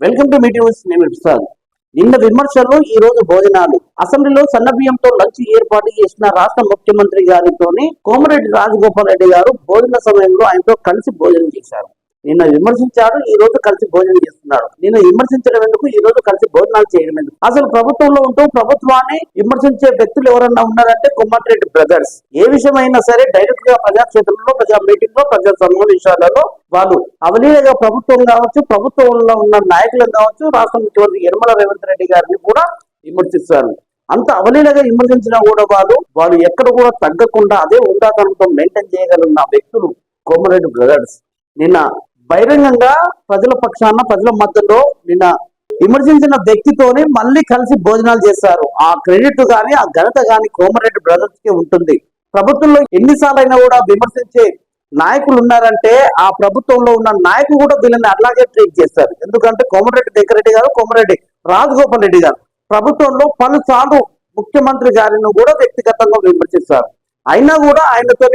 Welcome to meetings. నేను ప్రసాద్. నిన్న విమర్శలు, ఈ రోజు భోజనాలు. అసెంబ్లీలో సన్నబియ్యంతో లంచ్ ఏర్పాటు చేసిన రాష్ట్ర ముఖ్యమంత్రి గారితోని కోమరెడ్డి రాజగోపాల్ రెడ్డి గారు భోజన సమయంలో ఆయనతో కలిసి భోజనం చేశారు. నిన్న విమర్శించారు, ఈ రోజు కలిసి భోజనం చేస్తున్నారు. నిన్న విమర్శించడం ఎందుకు, ఈ రోజు కలిసి భోజనాలు చేయడం ఎందుకు? అసలు ప్రభుత్వంలో ఉంటూ ప్రభుత్వాన్ని విమర్శించే వ్యక్తులు ఎవరన్నా ఉన్నారంటే కోమటిరెడ్డి బ్రదర్స్. ఏ విషయమైనా సరే డైరెక్ట్ గా ప్రజాక్షేత్రంలో, ప్రజా మీటింగ్ లో, ప్రజా సమావేశాలలో వాళ్ళు అవలీలగా ప్రభుత్వం కావచ్చు, ప్రభుత్వంలో ఉన్న నాయకులను కావచ్చు, రాష్ట్ర ముఖ్యమంత్రి యనమల రేవంత్ రెడ్డి గారిని కూడా విమర్శిస్తారు. అంత అవలీలగా విమర్శించినా కూడా వాళ్ళు ఎక్కడ కూడా తగ్గకుండా అదే ఉందాతనంతో మెయింటైన్ చేయగలిగిన వ్యక్తులు కోమరెడ్డి బ్రదర్స్. నిన్న బహిరంగంగా ప్రజల పక్షాన, ప్రజల మధ్యలో నిన్న విమర్శించిన వ్యక్తితోనే మళ్ళీ కలిసి భోజనాలు చేస్తారు. ఆ క్రెడిట్ గాని, ఆ ఘనత గాని కోమరెడ్డి బ్రదర్స్ కి ఉంటుంది. ప్రభుత్వంలో ఎన్నిసార్లు అయినా కూడా విమర్శించే నాయకులు ఉన్నారంటే ఆ ప్రభుత్వంలో ఉన్న నాయకులు కూడా వీళ్ళని అట్లాగే ట్రీట్ చేస్తారు. ఎందుకంటే కోమరెడ్డి వెంకరెడ్డి గారు, కోమరెడ్డి రాజగోపాల్ రెడ్డి గారు ప్రభుత్వంలో పలుసార్లు ముఖ్యమంత్రి గారిని కూడా వ్యక్తిగతంగా విమర్శిస్తారు. అయినా కూడా ఆయనతో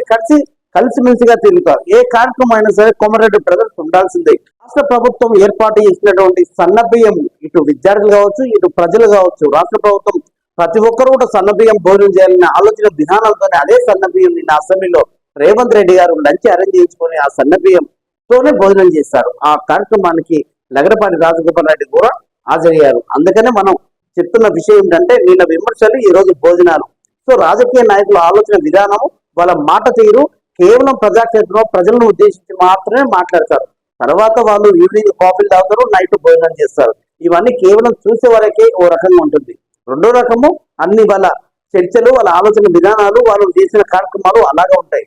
కలిసిమెలిసిగా తిరుగుతారు. ఏ కార్యక్రమం అయినా సరే కోమరెడ్డి బ్రదర్స్ ఉండాల్సిందే. రాష్ట్ర ప్రభుత్వం ఏర్పాటు చేసినటువంటి సన్నబియ్యం, ఇటు విద్యార్థులు కావచ్చు, ఇటు ప్రజలు కావచ్చు, రాష్ట్ర ప్రభుత్వం ప్రతి ఒక్కరు కూడా సన్నబియ్యం భోజనం చేయాలనే ఆలోచన విధానాలతోనే అదే సన్నబియ్యం నిన్న అసెంబ్లీలో రేవంత్ రెడ్డి గారు లంచ్ అరేంజ్ చేసుకుని ఆ సన్నబియ్యంతోనే భోజనం చేశారు. ఆ కార్యక్రమానికి లగడపాటి రాజగోపాల్ రెడ్డి కూడా హాజరయ్యారు. అందుకనే మనం చెప్తున్న విషయం ఏంటంటే నిన్న విమర్శలు, ఈ రోజు భోజనాలు. సో రాజకీయ నాయకుల ఆలోచన విధానము, వాళ్ళ మాట తీరు కేవలం ప్రజాక్షేత్రంలో ప్రజలను ఉద్దేశించి మాత్రమే మాట్లాడతారు. తర్వాత వాళ్ళు ఈవినింగ్ కాఫీలు తాగుతారు, నైట్ భోజనం చేస్తారు. ఇవన్నీ కేవలం చూసే వరకే ఓ రకంగా ఉంటుంది. రెండో రకము అన్ని వాళ్ళ చర్చలు, వాళ్ళ ఆలోచన విధానాలు, వాళ్ళు చేసిన కార్యక్రమాలు అలాగే ఉంటాయి.